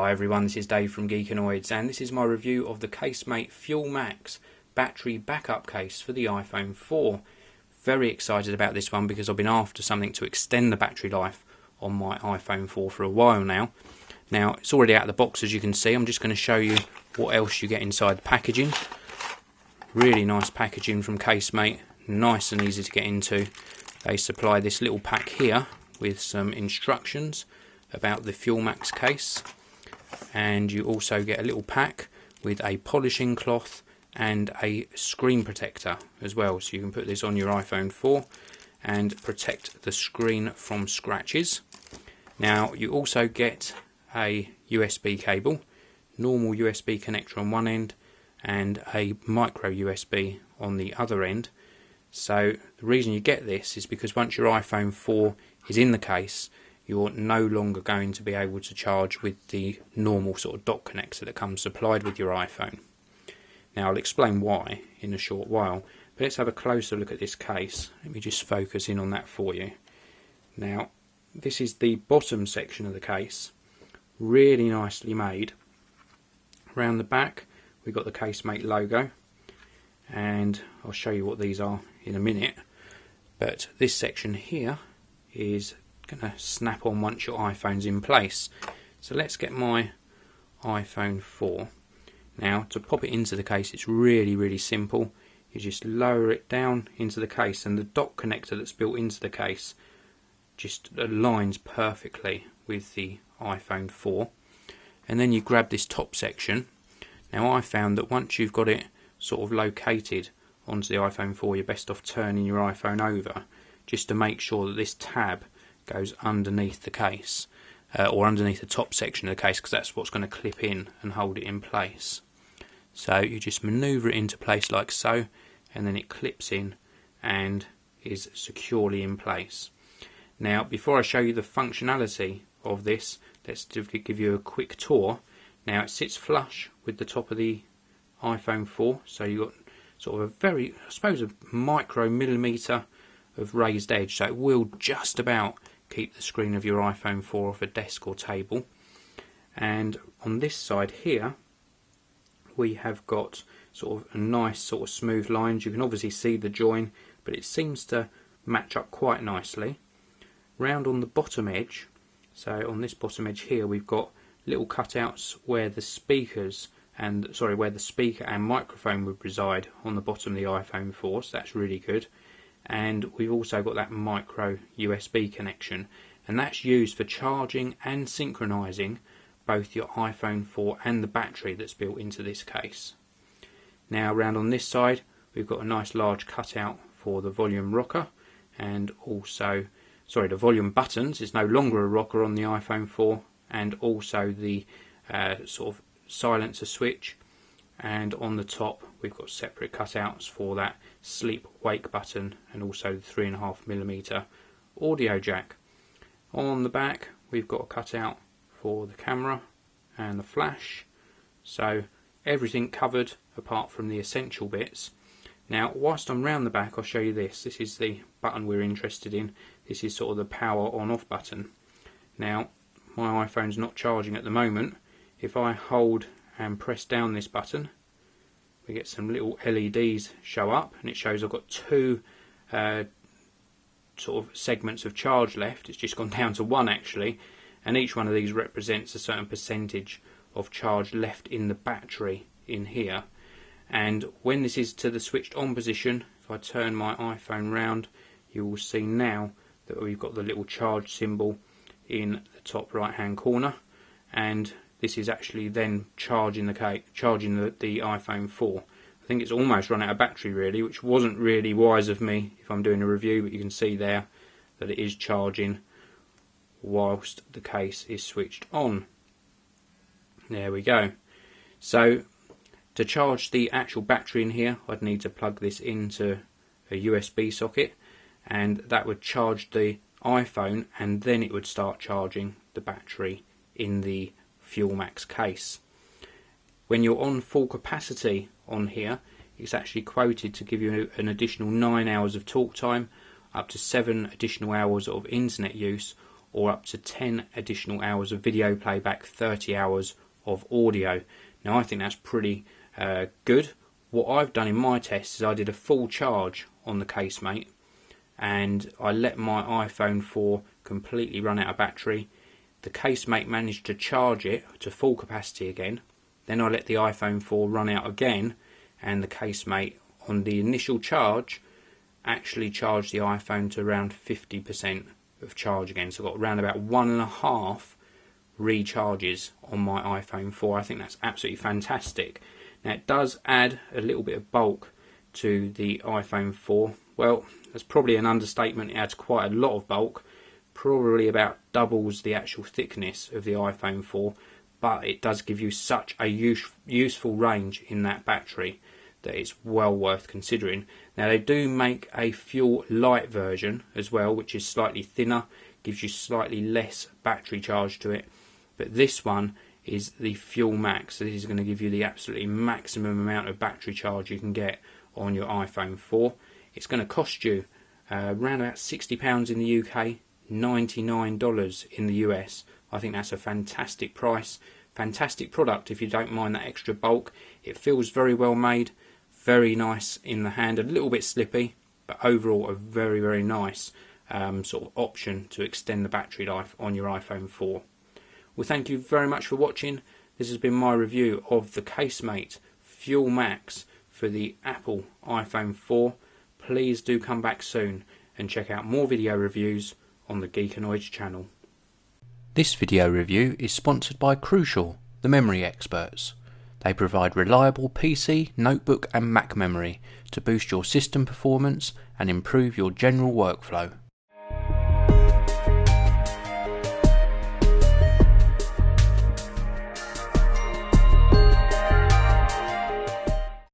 Hi everyone, this is Dave from Geekanoids, and this is my review of the Casemate Fuel Max battery backup case for the iPhone 4. Very excited about this one because I've been after something to extend the battery life on my iPhone 4 for a while now. Now it's already out of the box, as you can see. I'm just going to show you what else you get inside the packaging. Really nice packaging from Casemate, nice and easy to get into. They supply this little pack here with some instructions about the Fuel Max case, and you also get a little pack with a polishing cloth and a screen protector as well, so you can put this on your iPhone 4 and protect the screen from scratches. Now you also get a USB cable, normal USB connector on one end and a micro USB on the other end. So the reason you get this is because once your iPhone 4 is in the case, you're no longer going to be able to charge with the normal sort of dock connector that comes supplied with your iPhone. Now I'll explain why in a short while, but let's have a closer look at this case. Let me just focus in on that for you. Now this is the bottom section of the case, really nicely made. Around the back we've got the Casemate logo, and I'll show you what these are in a minute, but this section here is going to snap on once your iPhone's in place. So let's get my iPhone 4. Now to pop it into the case, it's really simple. You just lower it down into the case, and the dock connector that's built into the case just aligns perfectly with the iPhone 4. And then you grab this top section. Now I found that once you've got it sort of located onto the iPhone 4, you're best off turning your iPhone over just to make sure that this tab goes underneath the case, or underneath the top section of the case, because that's what's going to clip in and hold it in place. So you just manoeuvre it into place like so, and then it clips in and is securely in place. Now before I show you the functionality of this, let's give you a quick tour. Now it sits flush with the top of the iPhone 4, so you've got sort of a very, I suppose, a micro millimetre of raised edge, so it will just about keep the screen of your iPhone 4 off a desk or table. And on this side here we have got sort of a nice sort of smooth lines. You can obviously see the join, but it seems to match up quite nicely. Round on the bottom edge, so on this bottom edge here, we've got little cutouts where the speakers and where the speaker and microphone would reside on the bottom of the iPhone 4, so that's really good. And we've also got that micro USB connection, and that's used for charging and synchronizing both your iPhone 4 and the battery that's built into this case. Now around on this side we've got a nice large cutout for the volume rocker, and also the volume buttons. It's no longer a rocker on the iPhone 4, and also the sort of silencer switch, and on the top we've got separate cutouts for that sleep wake button and also the 3.5mm audio jack. On the back we've got a cutout for the camera and the flash, so everything covered apart from the essential bits. Now whilst I'm round the back, I'll show you this. This is the button we're interested in. This is sort of the power on off button. Now my iPhone's not charging at the moment. If I hold and press down this button, we get some little LEDs show up, and it shows I've got two sort of segments of charge left. It's just gone down to one actually, and each one of these represents a certain percentage of charge left in the battery in here. And when this is to the switched on position, if I turn my iPhone round, you will see now that we've got the little charge symbol in the top right hand corner, and this is actually then charging the iPhone 4. I think it's almost run out of battery really, which wasn't really wise of me if I'm doing a review, but you can see there that it is charging whilst the case is switched on. There we go. So to charge the actual battery in here, I'd need to plug this into a USB socket, and that would charge the iPhone, and then it would start charging the battery in the Fuel Max case. When you're on full capacity on here, it's actually quoted to give you an additional 9 hours of talk time, up to 7 additional hours of internet use, or up to 10 additional hours of video playback, 30 hours of audio. Now I think that's pretty good. What I've done in my test is I did a full charge on the casemate, and I let my iPhone 4 completely run out of battery. The casemate managed to charge it to full capacity again. Then I let the iPhone 4 run out again, and the casemate on the initial charge actually charged the iPhone to around 50% of charge again. So I got around about 1.5 recharges on my iPhone 4. I think that's absolutely fantastic. Now it does add a little bit of bulk to the iPhone 4. Well, that's probably an understatement. It adds quite a lot of bulk, probably about doubles the actual thickness of the iPhone 4, but it does give you such a useful range in that battery that it's well worth considering. Now they do make a fuel light version as well, which is slightly thinner, gives you slightly less battery charge to it, but this one is the Fuel Max, so this is going to give you the absolutely maximum amount of battery charge you can get on your iPhone 4. It's going to cost you around about £60 in the UK, $99 in the US. I think that's a fantastic price, fantastic product if you don't mind that extra bulk. It feels very well made, very nice in the hand, a little bit slippy, but overall a very, very nice sort of option to extend the battery life on your iPhone 4. Well, thank you very much for watching. This has been my review of the casemate Fuel Max for the Apple iPhone 4. Please do come back soon and check out more video reviews on the Geekanoids channel. This video review is sponsored by Crucial, the memory experts. They provide reliable PC, notebook and Mac memory to boost your system performance and improve your general workflow.